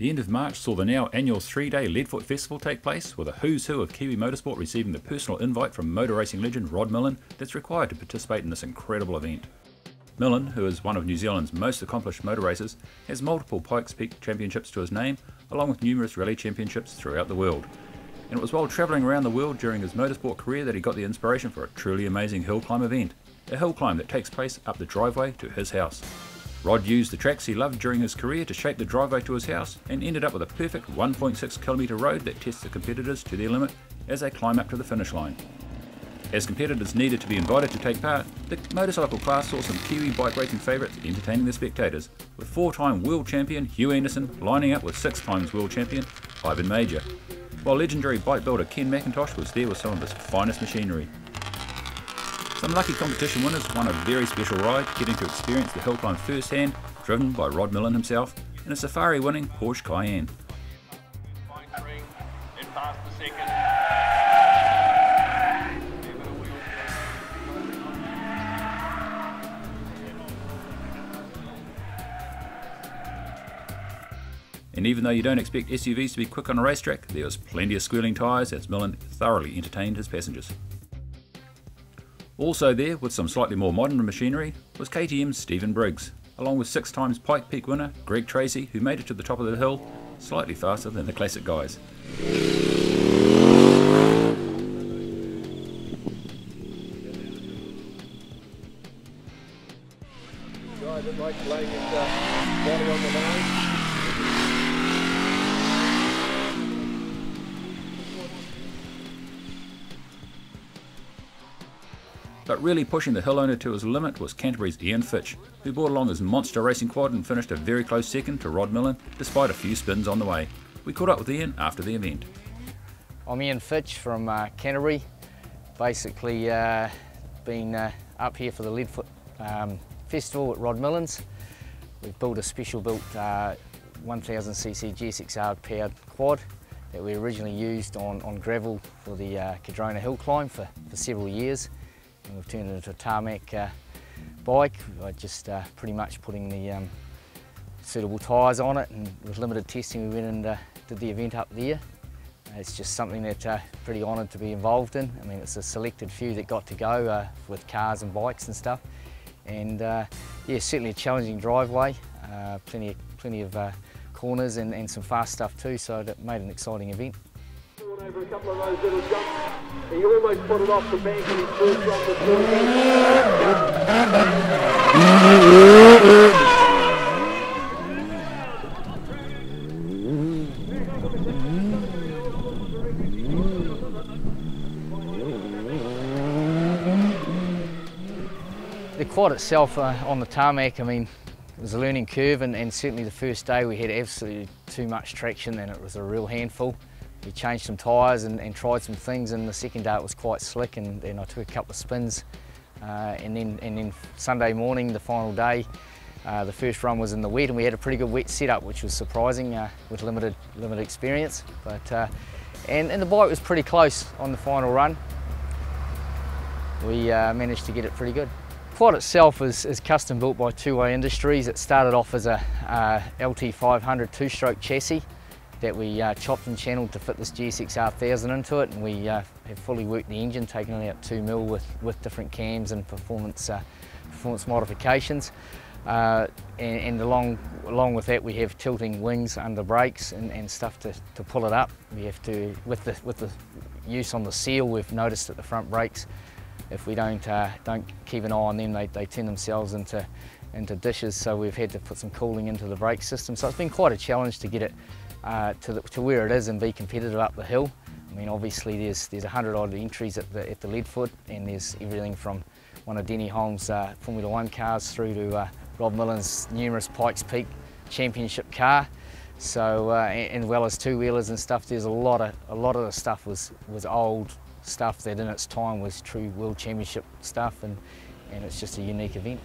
The end of March saw the now annual 3-day Leadfoot Festival take place, with a who's who of Kiwi motorsport receiving the personal invite from motor racing legend Rod Millen that's required to participate in this incredible event. Millen, who is one of New Zealand's most accomplished motor racers, has multiple Pikes Peak championships to his name, along with numerous rally championships throughout the world. And it was while travelling around the world during his motorsport career that he got the inspiration for a truly amazing hill climb event, a hill climb that takes place up the driveway to his house. Rod used the tracks he loved during his career to shape the driveway to his house and ended up with a perfect 1.6 kilometre road that tests the competitors to their limit as they climb up to the finish line. As competitors needed to be invited to take part, the motorcycle class saw some Kiwi bike racing favourites entertaining the spectators, with 4-time world champion Hugh Anderson lining up with 6 times world champion Ivan Major, while legendary bike builder Ken McIntosh was there with some of his finest machinery. Some lucky competition winners won a very special ride, getting to experience the hill climb firsthand, driven by Rod Millen himself in a safari-winning Porsche Cayenne. And even though you don't expect SUVs to be quick on a racetrack, there was plenty of squealing tyres as Millen thoroughly entertained his passengers. Also there, with some slightly more modern machinery, was KTM's Stephen Briggs, along with 6 times Pikes Peak winner Greg Tracy, who made it to the top of the hill slightly faster than the classic guys. Guy that likes laying his body on the line. But really pushing the hill owner to his limit was Canterbury's Ffitch, who brought along his monster racing quad and finished a very close second to Rod Millen, despite a few spins on the way. We caught up with Ian after the event. I'm Ffitch from Canterbury. Basically been up here for the Leadfoot Festival at Rod Millen's. We've built a special built 1000cc GSX-R powered quad that we originally used on gravel for the Cadrona hill climb for several years. And we've turned it into a tarmac bike by just pretty much putting the suitable tyres on it, and with limited testing we went and did the event up there. It's just something that pretty honoured to be involved in. I mean, it's a selected few that got to go with cars and bikes and stuff, and yeah, certainly a challenging driveway, plenty of corners and some fast stuff too, so that made an exciting event. Over a couple of those little jumps, he almost put it off the bank and he first dropped the The quad itself on the tarmac, I mean, it was a learning curve, and certainly the first day we had absolutely too much traction and it was a real handful. We changed some tyres and tried some things, and the second day it was quite slick, and I took a couple of spins. And then Sunday morning, the final day, the first run was in the wet, and we had a pretty good wet setup, which was surprising with limited experience. But and the bike was pretty close on the final run. We managed to get it pretty good. The quad itself is custom built by Two Way Industries. It started off as a LT500 two-stroke chassis that we chopped and channeled to fit this GSX-R 1000 into it, and we have fully worked the engine, taken it out 2 mil with different cams and performance modifications. And along with that, we have tilting wings under brakes and stuff to pull it up. We have to, with the use on the seal, we've noticed that the front brakes, if we don't keep an eye on them, they turn themselves into dishes. So we've had to put some cooling into the brake system. So it's been quite a challenge to get it to where it is and be competitive up the hill. I mean, obviously there's 100 odd entries at the Leadfoot, and there's everything from one of Denny Holmes' Formula 1 cars through to Rod Millen's numerous Pikes Peak championship car. So as well as two-wheelers and stuff, there's a lot of the stuff was old stuff that in its time was true world championship stuff, and it's just a unique event.